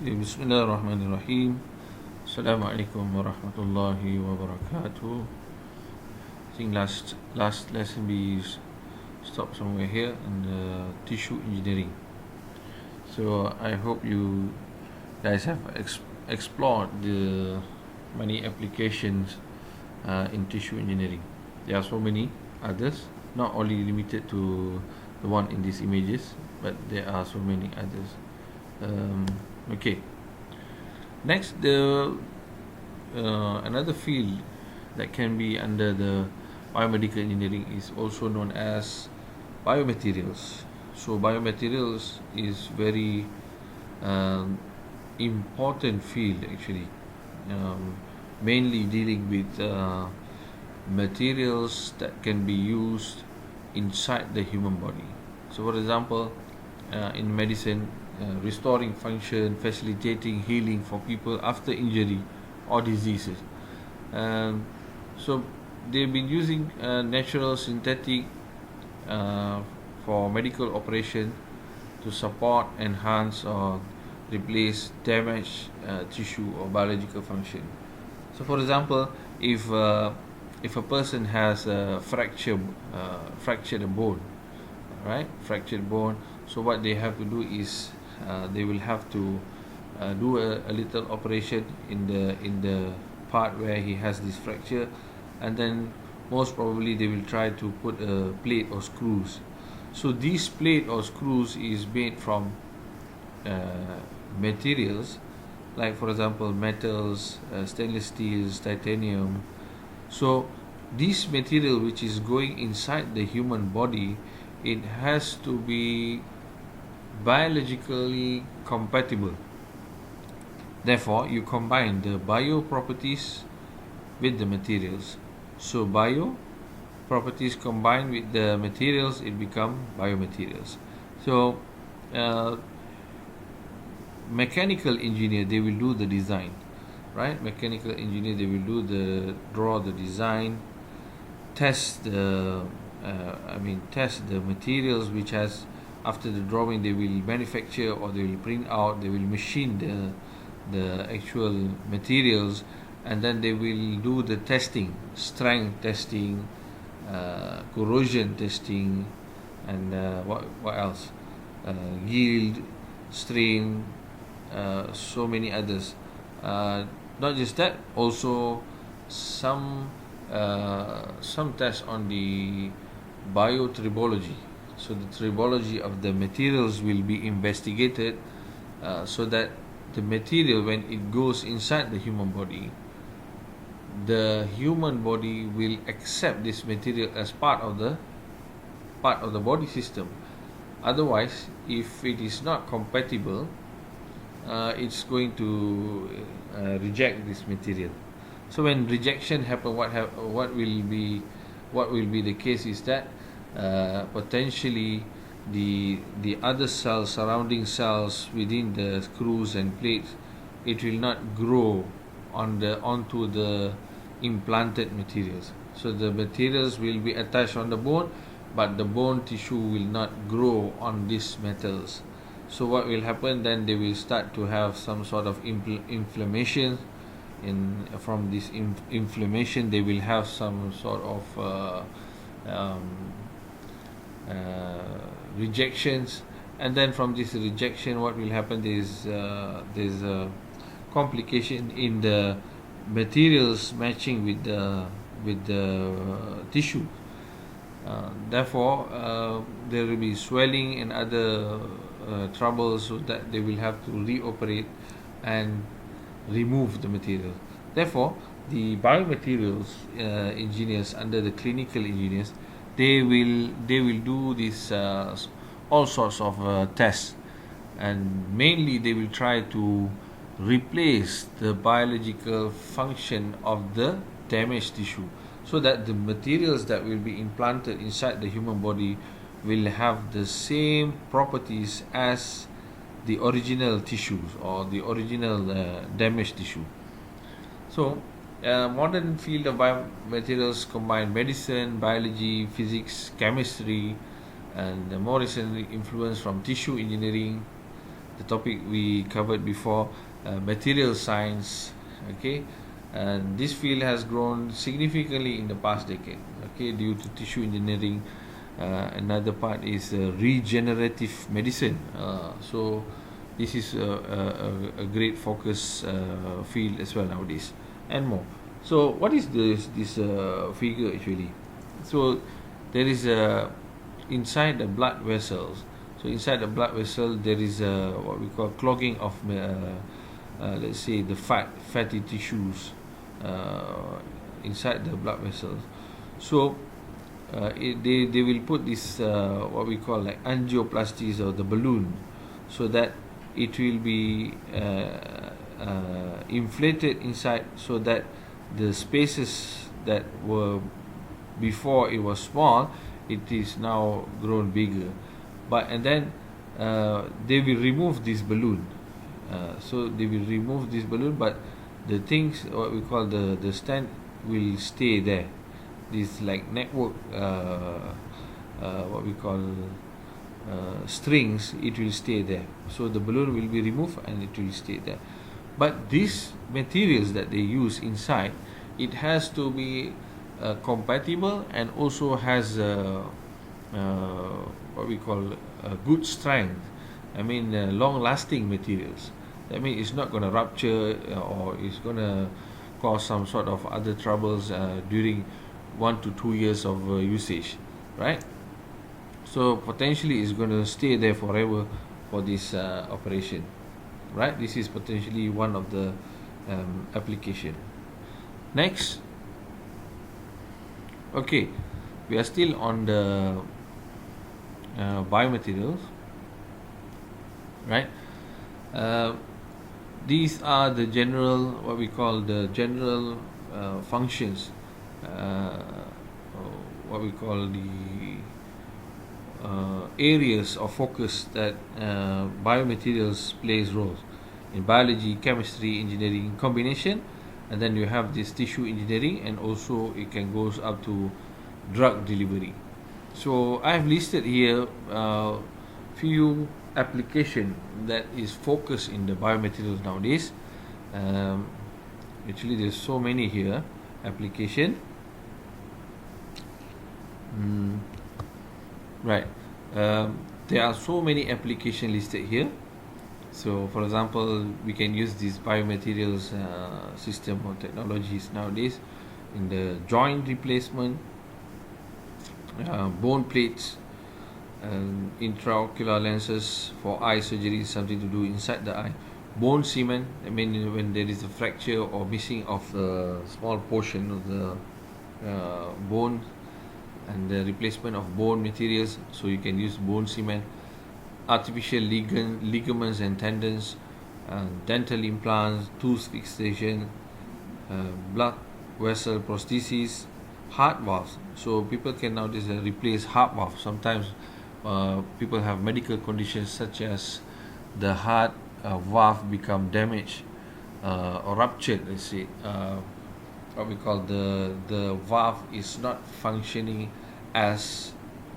Bismillahirrahmanirrahim. Assalamualaikum warahmatullahi wabarakatuh. I think last lesson we stopped somewhere here in the tissue engineering. So I hope you guys have explored the many applications in tissue engineering. There are so many others, not only limited to the one in these images, but there are so many others. Okay. Next, another field that can be under the biomedical engineering is also known as biomaterials. So biomaterials is very important field actually, mainly dealing with materials that can be used inside the human body. So for example, in medicine, restoring function, facilitating healing for people after injury or diseases. So they've been using natural synthetic for medical operation to support, enhance, or replace damaged tissue or biological function. So, for example, if a person has a fractured bone, right? Fractured bone. So what they have to do is they will have to do a little operation in the part where he has this fracture, and then most probably they will try to put a plate or screws. So this plate or screws is made from materials like, for example, metals, stainless steels, titanium. So this material which is going inside the human body, it has to be biologically compatible. Therefore, you combine the bio properties with the materials. So bio properties combined with the materials, it become biomaterials. So mechanical engineer, they will do the design, right? Mechanical engineer, they will draw the design, test the materials which has, after the drawing they will manufacture or they will print out, they will machine the actual materials, and then they will do the testing, strength testing, corrosion testing, and what else, yield, strain, so many others. Not just that, also some tests on the biotribology. So the tribology of the materials will be investigated, so that the material, when it goes inside the human body, the human body will accept this material as part of the body system. Otherwise, if it is not compatible, it's going to reject this material. So when rejection happen, what will be the case is that potentially the other cells, surrounding cells within the screws and plates, it will not grow onto the implanted materials. So the materials will be attached on the bone, but the bone tissue will not grow on these metals. So what will happen then? They will start to have some sort of inflammation. From this inflammation, they will have some sort of rejections, and then from this rejection, what will happen is there's a complication in the materials matching with the tissue. Therefore, there will be swelling and other troubles, so that they will have to reoperate and remove the material. Therefore, the biomaterials engineers under the clinical engineers, they will do this all sorts of tests, and mainly they will try to replace the biological function of the damaged tissue, so that the materials that will be implanted inside the human body will have the same properties as the original tissues or the original damaged tissue. So modern field of biomaterials combine medicine, biology, physics, chemistry, and more recently influence from tissue engineering, the topic we covered before, material science. Okay, and this field has grown significantly in the past decade. Okay, due to tissue engineering. Another part is regenerative medicine. So this is a great focus field as well nowadays, and more. So what is this figure actually? So there is a inside the blood vessels. So inside the blood vessel there is a what we call clogging of let's say the fatty tissues inside the blood vessels. So they will put this what we call like angioplasties of the balloon, so that it will be inflated inside, so that the spaces that were before it was small, it is now grown bigger. And then they will remove this balloon. So they will remove this balloon, but the things what we call the stent will stay there. This like network what we call strings, it will stay there. So the balloon will be removed and it will stay there. But these materials that they use inside, it has to be compatible and also has what we call a good strength. I mean long-lasting materials. That means it's not going to rupture or it's going to cause some sort of other troubles during 1 to 2 years of usage, right? So potentially it's going to stay there forever for this operation, right? This is potentially one of the application. Next, okay, we are still on the biomaterials, right? These are the general, what we call the general functions, what we call the areas of focus that biomaterials plays roles in biology, chemistry, engineering combination, and then you have this tissue engineering, and also it can goes up to drug delivery. So I have listed here few application that is focused in the biomaterials nowadays. Actually there's so many here application. Right, there are so many application listed here. So for example, we can use these biomaterials system or technologies nowadays in the joint replacement, bone plates, intraocular lenses for eye surgery, something to do inside the eye, bone cement, I mean when there is a fracture or missing of a small portion of the bone, and the replacement of bone materials, so you can use bone cement, artificial ligaments and tendons, dental implants, tooth fixation, blood vessel prosthesis, heart valves. So people can nowadays replace heart valves. Sometimes people have medical conditions such as the heart valve become damaged or ruptured, let's say. What we call the valve is not functioning as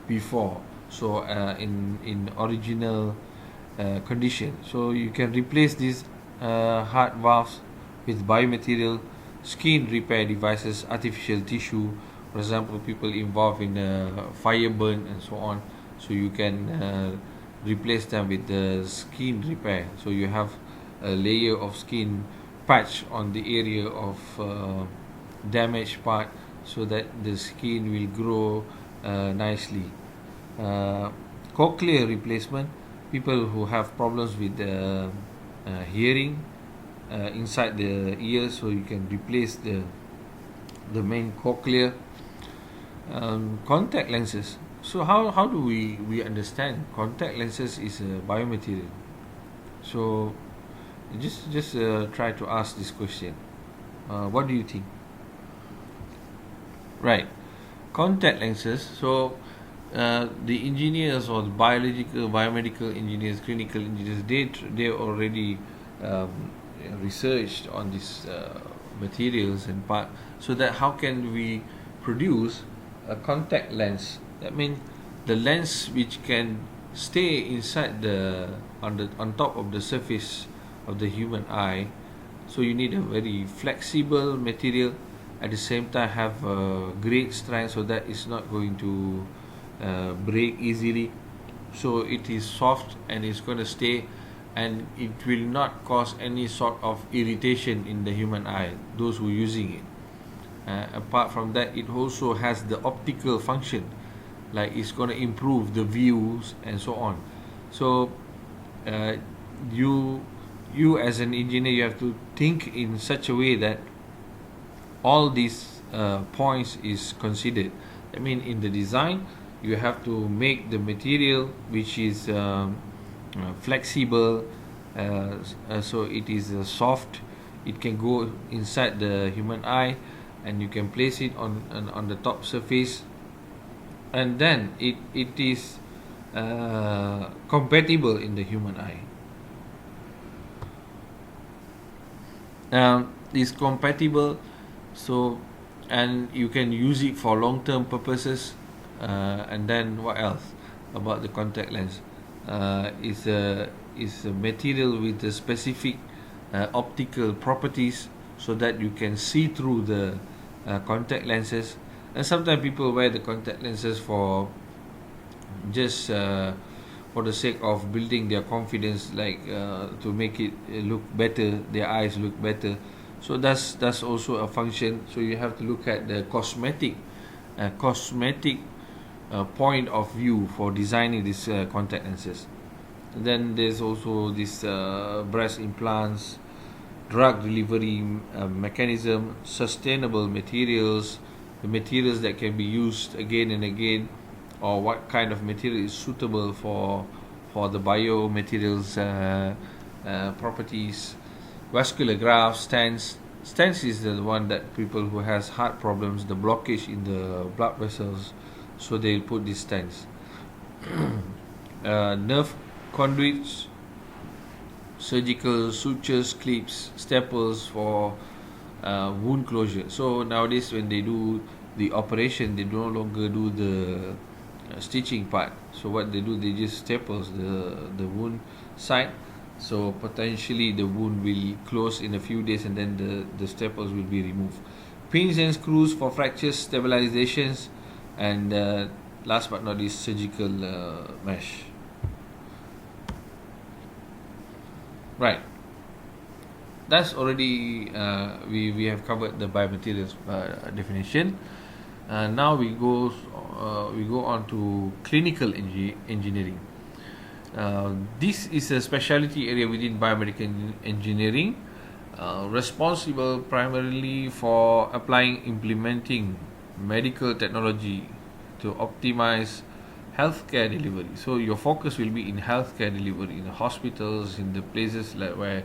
before, so in original condition. So you can replace these heart valves with biomaterial, skin repair devices, artificial tissue. For example, people involved in fire burn and so on, so you can replace them with the skin repair. So you have a layer of skin patch on the area of damaged part, so that the skin will grow nicely. Cochlear replacement, people who have problems with hearing inside the ear, so you can replace the main cochlea. Contact lenses. So how do we understand contact lenses is a biomaterial? So just try to ask this question. What do you think? Right, contact lenses. So the engineers or the biomedical engineers, clinical engineers, they already researched on these materials and part, so that how can we produce a contact lens. That means the lens which can stay inside on top of the surface of the human eye. So you need a very flexible material, at the same time have a great strength, so that it's not going to break easily. So it is soft and it's going to stay, and it will not cause any sort of irritation in the human eye, those who are using it. Apart from that, it also has the optical function, like it's going to improve the views and so on. So uh, you as an engineer, you have to think in such a way that all these points is considered. I mean, in the design, you have to make the material which is flexible, so it is soft, it can go inside the human eye, and you can place it on the top surface, and then it is compatible in the human eye. Is compatible, so, and you can use it for long-term purposes. And then what else about the contact lens? Is a material with the specific optical properties, so that you can see through the contact lenses. And sometimes people wear the contact lenses for just for the sake of building their confidence, like to make it look better, their eyes look better. So that's also a function. So you have to look at the cosmetic point of view for designing these contact lenses. And then there's also this breast implants, drug delivery mechanism, sustainable materials, the materials that can be used again and again, or what kind of material is suitable for the biomaterials properties. Vascular grafts, stents. Stents is the one that people who has heart problems, the blockage in the blood vessels, so they'll put these stents. Nerve conduits, surgical sutures, clips, staples for wound closure. So nowadays, when they do the operation, they no longer do the stitching part. So what they do, they just staples the wound side. So potentially the wound will close in a few days, and then the staples will be removed. Pins and screws for fractures, stabilizations, and last but not least, surgical mesh. Right. That's already we have covered the biomaterials definition. Now we go on to clinical engineering. This is a specialty area within biomedical engineering, responsible primarily for implementing medical technology to optimize healthcare delivery. So your focus will be in healthcare delivery, in the hospitals, in the places like where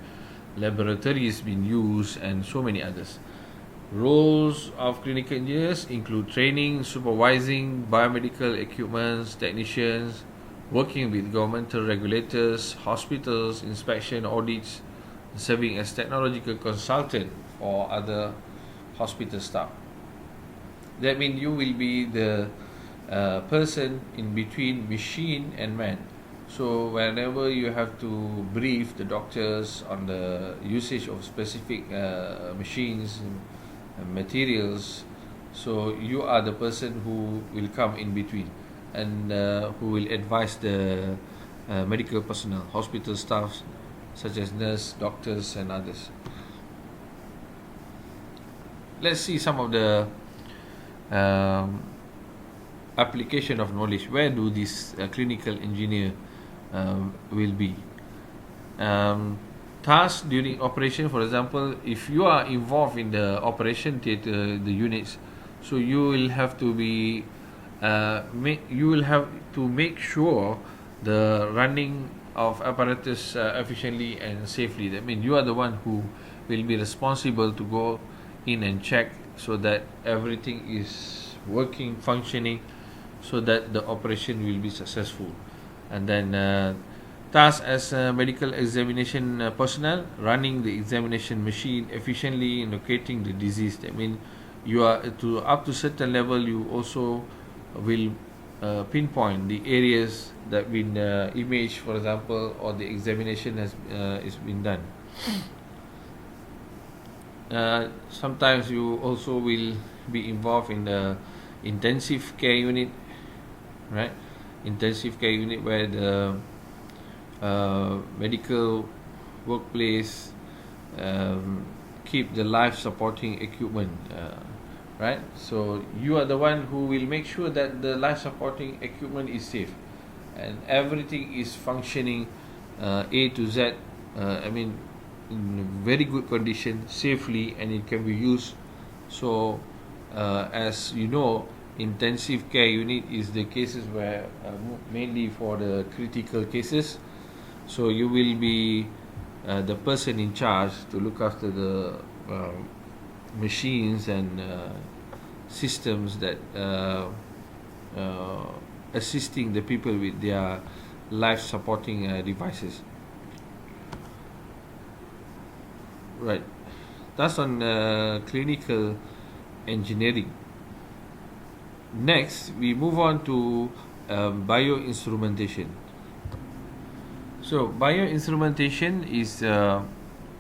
laboratory is being used, and so many others. Roles of clinical engineers include training, supervising biomedical equipment technicians, working with governmental regulators, hospitals, inspection, audits, serving as technological consultant for other hospital staff. That means you will be the person in between machine and man. So whenever you have to brief the doctors on the usage of specific machines and materials, so you are the person who will come in between, and who will advise the medical personnel, hospital staff, such as nurse, doctors, and others. Let's see some of the application of knowledge. Where do this clinical engineer will be? Tasks during operation, for example, if you are involved in the operation theater, the units, so you will have to be you will have to make sure the running of apparatus efficiently and safely. That means you are the one who will be responsible to go in and check so that everything is working, functioning, so that the operation will be successful. And then tasks as medical examination personnel, running the examination machine efficiently in locating the disease. That means you are to up to certain level, you also will pinpoint the areas that been imaged, for example, or the examination has is been done. Sometimes you also will be involved in the intensive care unit, right? Intensive care unit where the medical workplace keep the life supporting equipment, right? So you are the one who will make sure that the life supporting equipment is safe and everything is functioning A to Z. I mean, in very good condition, safely, and it can be used. So as you know, intensive care unit is the cases where mainly for the critical cases. So you will be the person in charge to look after the machines and systems that assisting the people with their life supporting devices. Right, that's on clinical engineering. Next, we move on to bioinstrumentation. So, bioinstrumentation is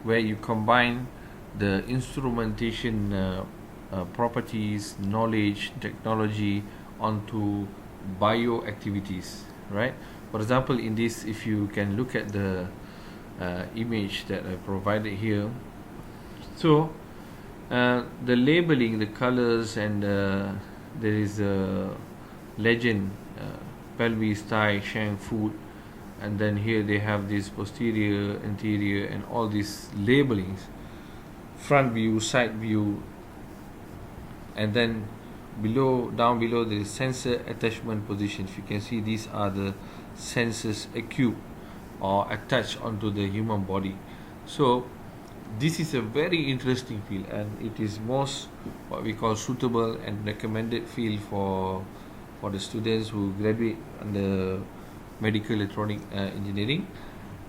where you combine the instrumentation properties, knowledge, technology onto bioactivities, right? For example, in this, if you can look at the image that I provided here. So, the labeling, the colors, and there is a legend, pelvis, thigh, shank, foot, and then here they have this posterior, anterior, and all these labelings, front view, side view, and then down below there is sensor attachment positions. You can see these are the sensors equipped or attached onto the human body. So this is a very interesting field, and it is most what we call suitable and recommended field for the students who graduate under medical electronic engineering,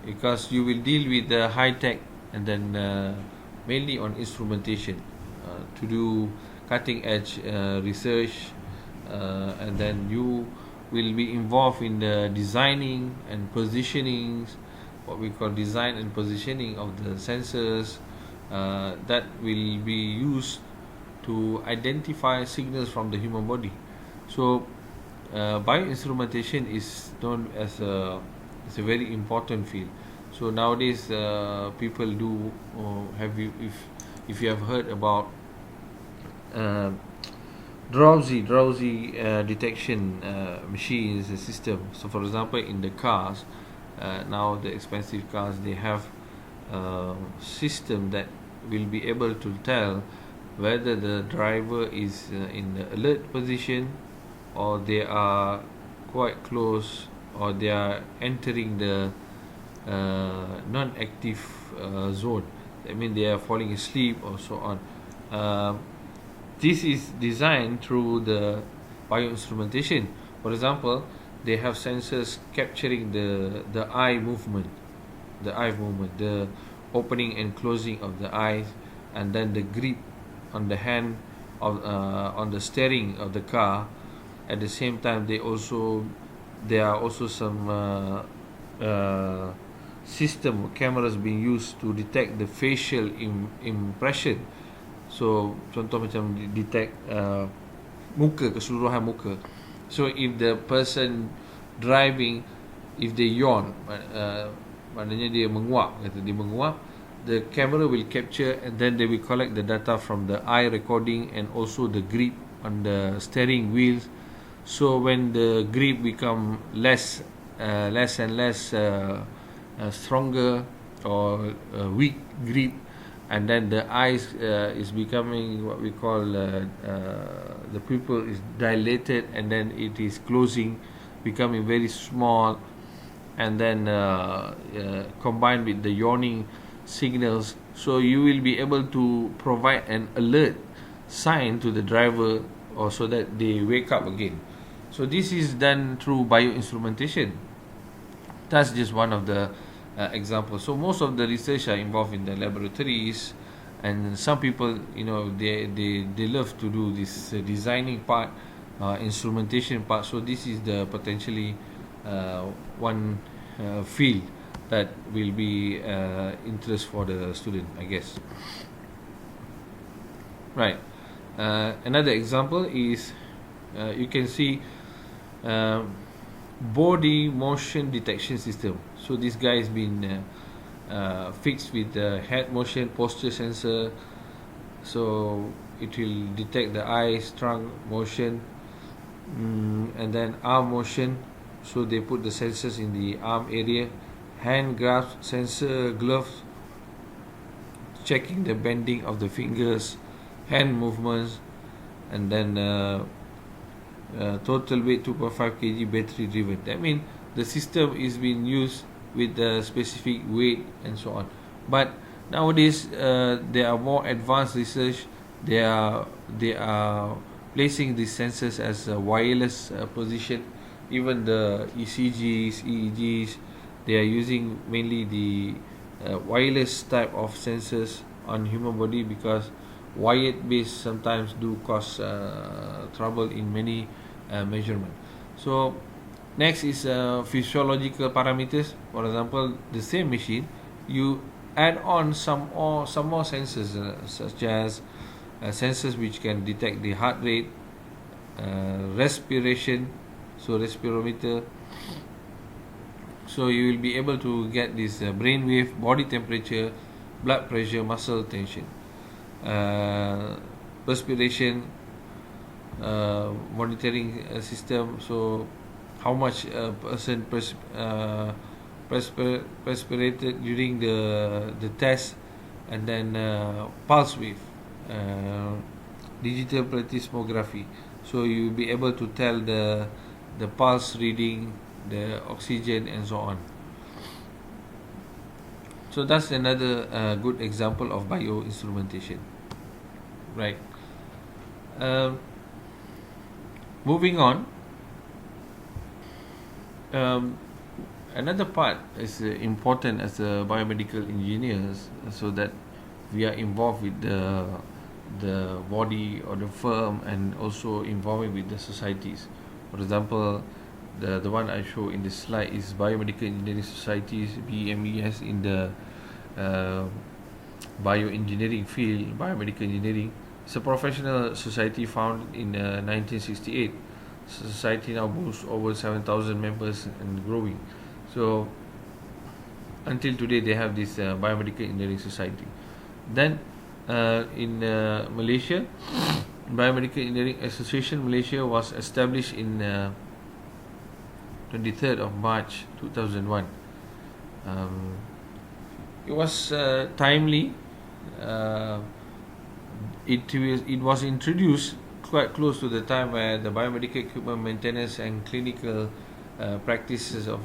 because you will deal with the high tech and then mainly on instrumentation to do cutting edge research, and then you will be involved in the designing and positioning, what we call design and positioning of the sensors that will be used to identify signals from the human body. So bioinstrumentation is known as it's a very important field. So nowadays people do have you if you have heard about drowsy detection machines, the system. So for example, in the cars, now the expensive cars, they have a system that will be able to tell whether the driver is in the alert position, or they are quite close, or they are entering the non-active zone. I mean, they are falling asleep or so on. This is designed through the bioinstrumentation. For example, they have sensors capturing the eye movement, the opening and closing of the eyes, and then the grip on the hand of on the steering of the car. At the same time, there are also some system cameras being used to detect the facial impression. So contoh macam detect muka, keseluruhan muka. So if the person driving, if they yawn, maknanya dia menguap, the camera will capture, and then they will collect the data from the eye recording and also the grip on the steering wheels. So when the grip become less and less stronger or weak grip, and then the eyes is becoming what we call the pupil is dilated, and then it is closing, becoming very small, and then combined with the yawning signals, so you will be able to provide an alert sign to the driver, or so that they wake up again. So this is done through bioinstrumentation. That's just one of the examples. So most of the research are involved in the laboratories, and some people, they love to do this designing part, instrumentation part. So this is the potentially one field that will be interest for the student, I guess. Right. Another example is you can see body motion detection system. So this guy has been fixed with the head motion posture sensor, so it will detect the eyes, trunk motion, and then arm motion. So they put the sensors in the arm area, hand grasp sensor, gloves, checking the bending of the fingers, hand movements, and then total weight 2.5 kg battery driven. That means the system is being used with the specific weight and so on. But nowadays there are more advanced research. They are placing these sensors as a wireless position. Even the ECGs, EEGs, they are using mainly the wireless type of sensors on human body, because wired based sometimes do cause trouble in many measurement. So next is physiological parameters. For example, the same machine, you add on some more sensors, such as sensors which can detect the heart rate, respiration, so respirometer. So you will be able to get this brain wave, body temperature, blood pressure, muscle tension, perspiration, monitoring system. So how much a person perspirated during the test, and then pulse wave, digital plethysmography. So you'll be able to tell the pulse reading, the oxygen, and so on. So that's another good example of bioinstrumentation. Right. Moving on. Another part is important as a biomedical engineers, so that we are involved with the body or the firm, and also involving with the societies. For example, the one I show in this slide is Biomedical Engineering Societies, BMES, in the bioengineering field. Biomedical engineering, it's a professional society founded in 1968. Society now boasts over 7,000 members and growing. So until today they have this Biomedical Engineering Society. Then in Malaysia, Biomedical Engineering Association Malaysia was established in 23rd of March 2001. It was timely. It was introduced quite close to the time where the biomedical equipment maintenance and clinical practices of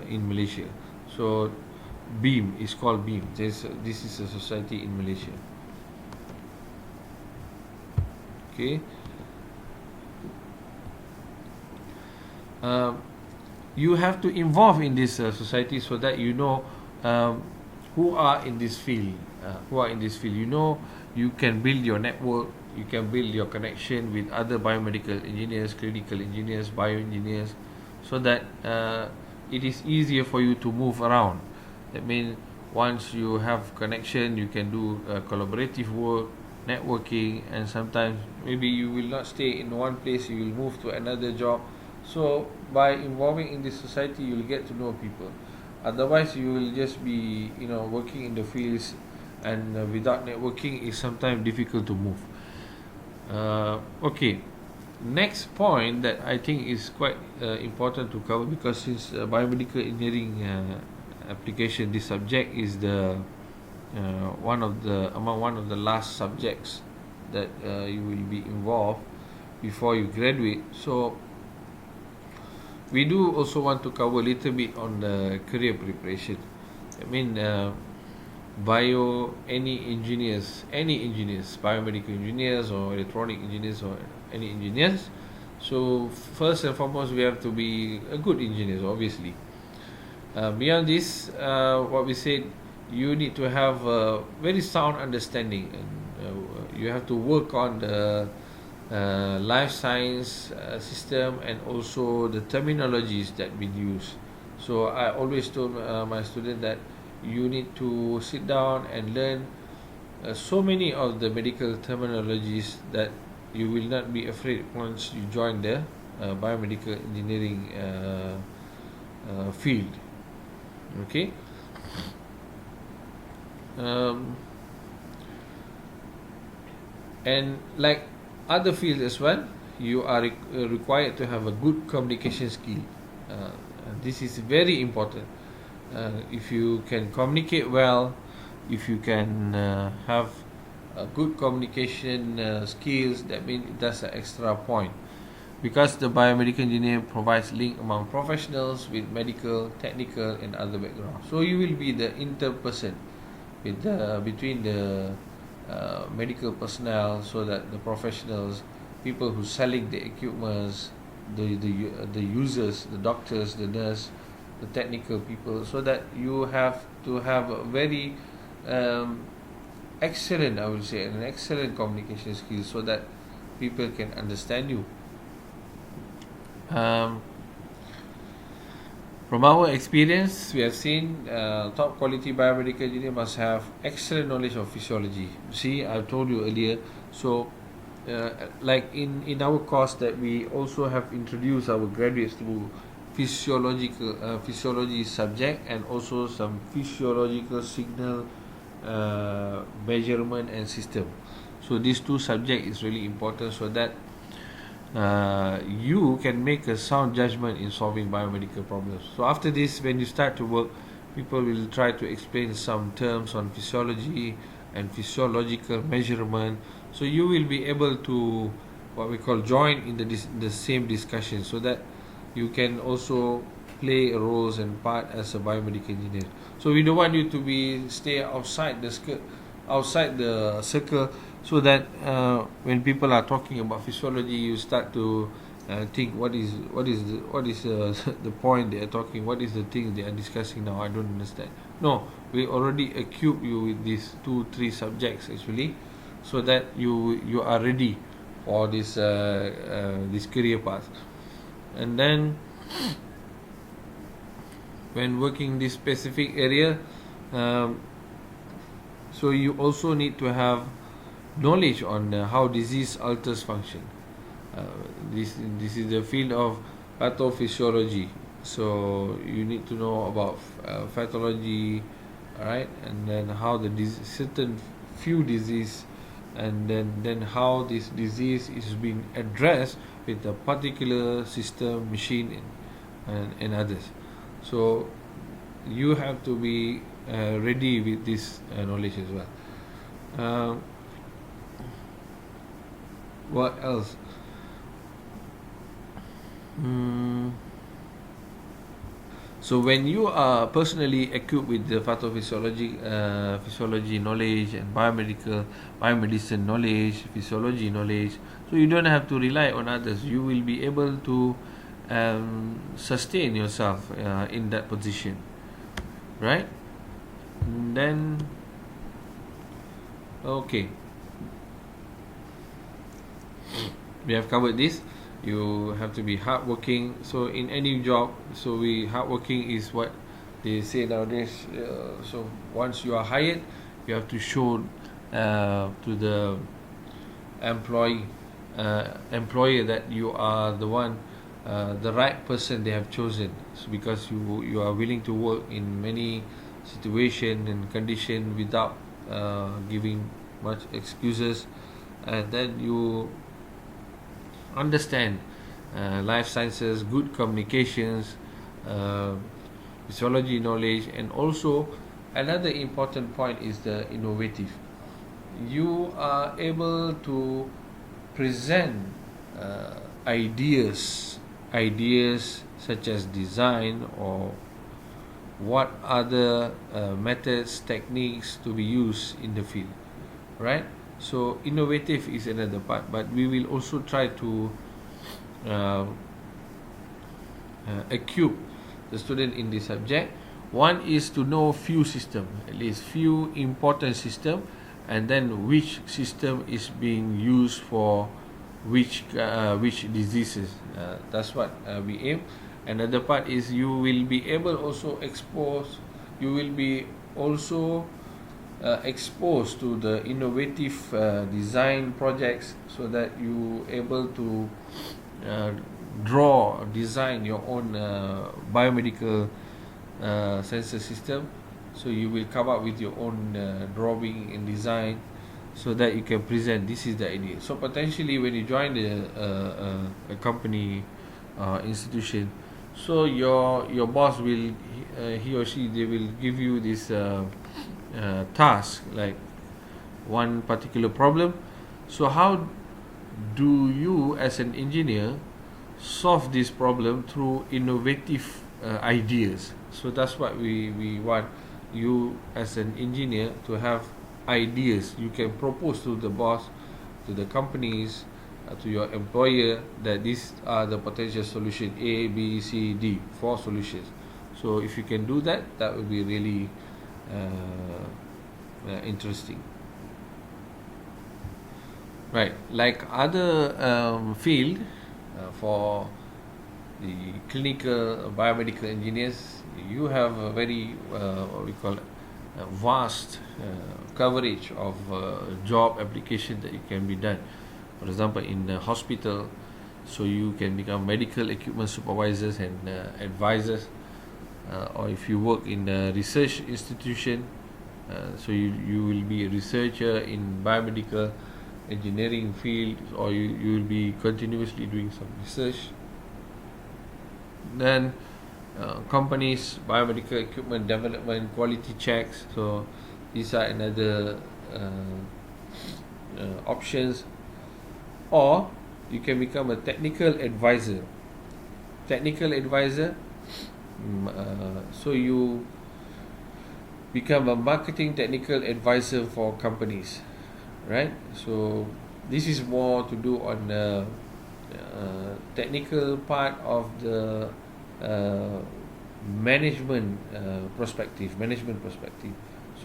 in Malaysia. So BEAM is called BEAM. This is a society in Malaysia. Okay. You have to involve in this society, so that you know who are in this field. You know, you can build your network. You can build your connection with other biomedical engineers, clinical engineers, bioengineers, so that it is easier for you to move around. That means once you have connection, you can do collaborative work, networking, and sometimes maybe you will not stay in one place, you will move to another job. So by involving in this society, you will get to know people. Otherwise, you will just be working in the fields, and without networking, it's sometimes difficult to move. Okay, next point that I think is quite important to cover, because since biomedical engineering application, this subject is the one of the last subjects that you will be involved before you graduate. So we do also want to cover a little bit on the career preparation. I mean, any engineers, biomedical engineers or electronic engineers or any engineers. So first and foremost, we have to be a good engineers, obviously. Beyond this, what we said, you need to have a very sound understanding, and you have to work on life science system, and also the terminologies that we use. So I always told my student that you need to sit down and learn so many of the medical terminologies that you will not be afraid once you join the biomedical engineering field. Okay. um, and like other fields as well, you are required to have a good communication skill. This is very important. If you can communicate well, if you can have a good communication skills, that means that's an extra point, because the biomedical engineer provides link among professionals with medical, technical, and other backgrounds. So you will be the interperson with between the medical personnel, so that the professionals, people who selling the equipments, the users, the doctors, the nurse, the technical people, so that you have to have a very excellent, I would say, an excellent communication skills, so that people can understand you. From our experience, we have seen top quality biomedical engineer must have excellent knowledge of physiology. See, I told you earlier. So, like in our course, that we also have introduced our graduates to physiology subject, and also some physiological signal measurement and system. So these two subjects is really important, so that you can make a sound judgment in solving biomedical problems. So after this, when you start to work, people will try to explain some terms on physiology and physiological measurement. So you will be able to, what we call, join in the same discussion, so that you can also play roles and part as a biomedical engineer. So we don't want you to be stay outside the circle, so that when people are talking about physiology, you start to think what is the point they are talking, what is the thing they are discussing now, I don't understand. No, we already equip you with these 2-3 subjects actually, so that you are ready for this career path. And then when working this specific area, so you also need to have knowledge on how disease alters function. This is the field of pathophysiology, so you need to know about pathology, right? And then how the certain few disease, and then how this disease is being addressed with a particular system, machine, and others. So you have to be ready with this knowledge as well. What else? So when you are personally equipped with the physiology knowledge, and biomedicine knowledge, physiology knowledge, so you don't have to rely on others. You will be able to sustain yourself in that position, right? And then, okay, we have covered this. You have to be hardworking. So in any job, so hardworking is what they say nowadays. So once you are hired, you have to show to the employer that you are the right person they have chosen. So because you are willing to work in many situation and condition without giving much excuses, and then you understand life sciences, good communications, physiology knowledge, and also another important point is the innovative. You are able to present ideas such as design, or what other methods, techniques to be used in the field, right? So innovative is another part, but we will also try to equip the student in this subject. One is to know few system, at least few important system, and then which system is being used for which diseases. That's what we aim. Another part is you will be able also you will be also exposed to the innovative design projects, so that you able to uh, design your own biomedical sensor system. So you will come up with your own drawing and design, so that you can present this is the idea. So potentially when you join a company institution, so your boss will he or she, they will give you this task, like one particular problem. So how do you as an engineer solve this problem through innovative ideas? So that's what we want you as an engineer to have ideas. You can propose to the boss, to the companies, to your employer, that these are the potential solution A, B, C, D, 4 solutions. So if you can do that, that would be really interesting. Right, like other field, for the clinical biomedical engineers, you have a very what we call vast coverage of job application that you can be done. For example, in the hospital, so you can become medical equipment supervisors and advisors, or if you work in the research institution, so you will be a researcher in biomedical engineering field, or you will be continuously doing some research. Then companies, biomedical equipment development, quality checks. So these are another options. Or you can become a technical advisor. Technical advisor, so you become a marketing technical advisor for companies, right? So this is more to do on the technical part of the management perspective.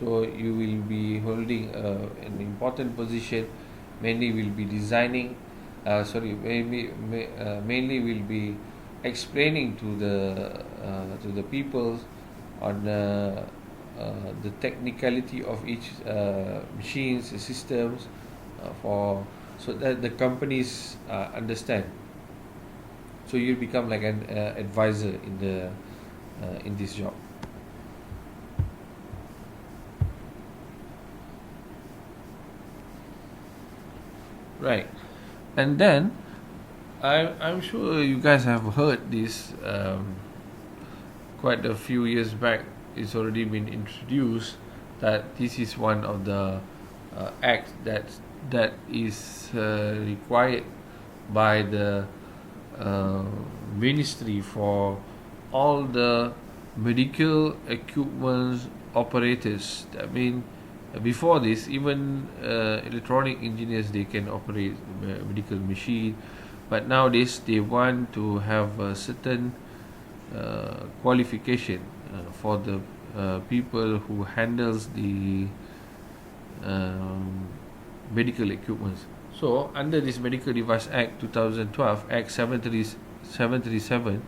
So you will be holding an important position. Mainly will be designing. Mainly will be explaining to the people on the technicality of each machines, systems, for so that the companies understand. So you become like an advisor in this job. Right, and then I'm sure you guys have heard this quite a few years back. It's already been introduced that this is one of the acts that is required by the ministry for all the medical equipment operators. I mean, before this, even electronic engineers, they can operate medical machine, but nowadays they want to have a certain qualification for the people who handles the medical equipment. So under this Medical Device Act 2012, Act 737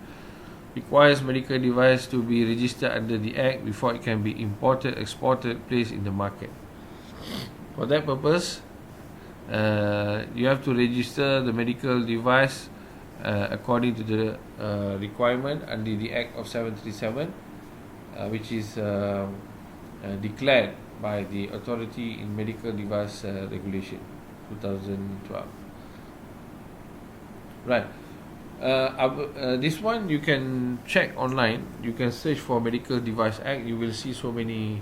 requires medical device to be registered under the Act before it can be imported, exported, placed in the market. For that purpose, you have to register the medical device according to the requirement under the Act of 737, which is declared by the Authority in Medical Device Regulation 2012. Right. This one you can check online. You can search for Medical Device Act. You will see so many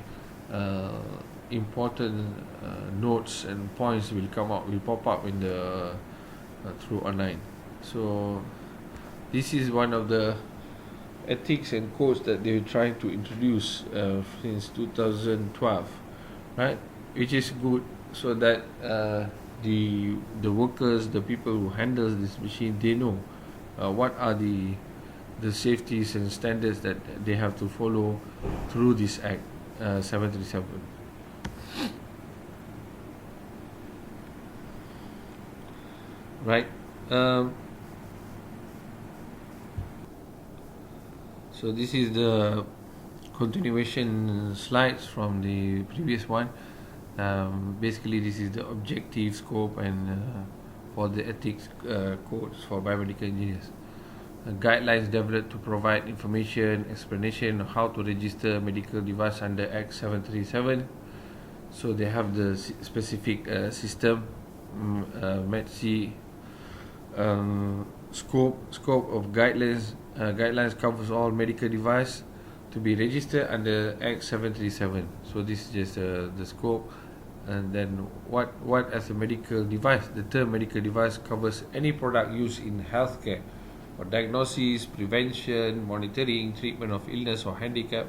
important notes and points will pop up in the through online. So this is one of the ethics and codes that they're trying to introduce since 2012, right? Which is good, so that the workers, the people who handles this machine, they know what are the safeties and standards that they have to follow through this Act 737. right? Um, so this is the continuation slides from the previous one. Basically, this is the objective scope and for the ethics codes for biomedical engineers. Guidelines developed to provide information, explanation on how to register medical device under Act 737. So they have the specific system, MEDC, scope of guidelines. Guidelines covers all medical device to be registered under Act 737. So this is just the scope. And then what as a medical device? The term medical device covers any product used in healthcare for diagnosis, prevention, monitoring, treatment of illness or handicap,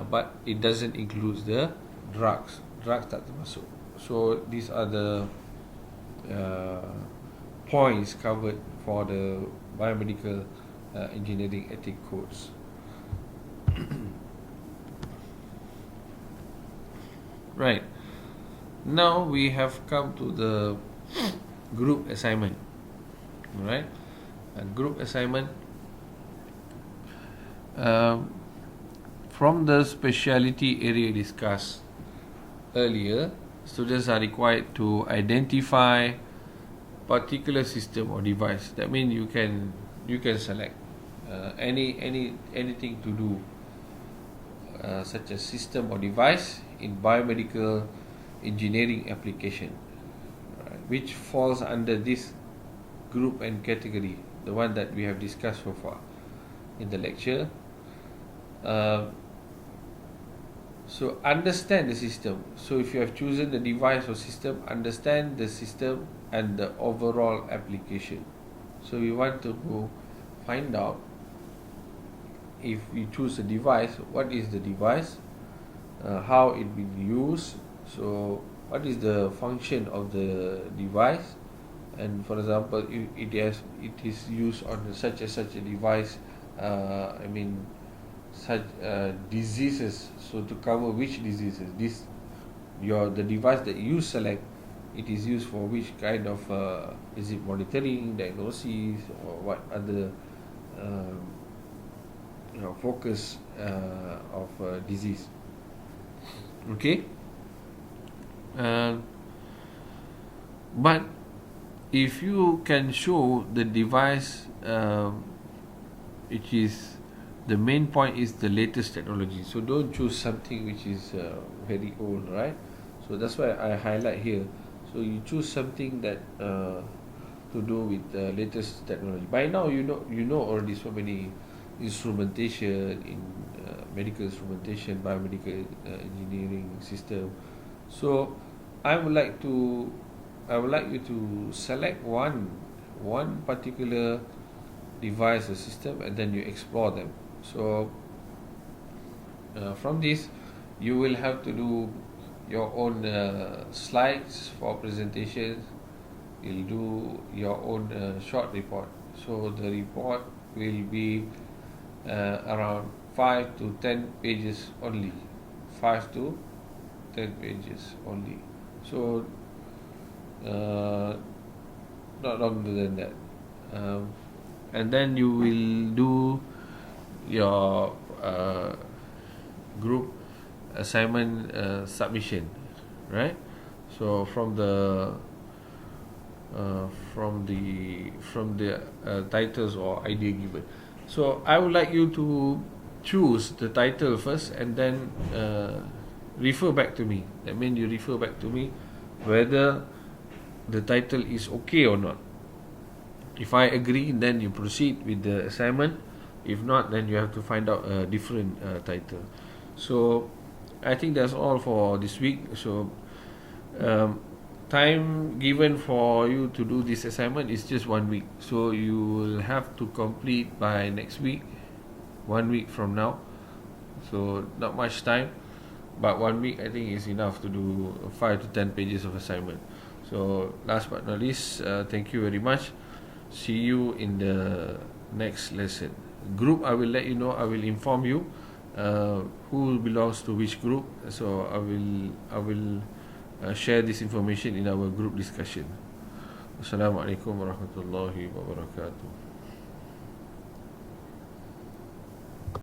but it doesn't include the drugs. Drugs tak termasuk. So these are the points covered for the biomedical engineering ethic codes. Right. Now we have come to the group assignment. Right. A group assignment. From the specialty area discussed earlier, students are required to identify particular system or device. That means you can select anything to do such a system or device in biomedical engineering application, right, which falls under this group and category, the one that we have discussed so far in the lecture. So understand the system. So if you have chosen the device or system, understand the system and the overall application. So we want to go find out, if we choose a device, what is the device, how it will be used, so what is the function of the device, and for example, it is used on such a device, such diseases. So to cover which diseases, the device that you select, it is used for which kind of is it monitoring, diagnosis, or what other focus of disease. Okay. But if you can show the device, which is the main point is the latest technology. So don't choose something which is very old, right? So that's why I highlight here. So you choose something that to do with the latest technology. By now you know already so many instrumentation in medical instrumentation, biomedical engineering system. So I would like you to select one particular device or system, and then you explore them. So from this, you will have to do your own slides for presentations. You'll do your own short report. So the report will be around 5 to 10 pages only. 5 to 10 pages only. So not longer than that. And then you will do your group assignment submission, right? So from the titles or idea given. So I would like you to choose the title first, and then refer back to me. That means you refer back to me whether the title is okay or not. If I agree, then you proceed with the assignment. If not, then you have to find out a different title. So I think that's all for this week. So time given for you to do this assignment is just 1 week. So you will have to complete by next week, 1 week from now. So not much time, but 1 week I think is enough to do 5 to 10 pages of assignment. So last but not least, thank you very much. See you in the next lesson. Group, I will let you know. I will inform you who belongs to which group. So I will share this information in our group discussion. Assalamu alaikum wa rahmatullahi wa barakatuh.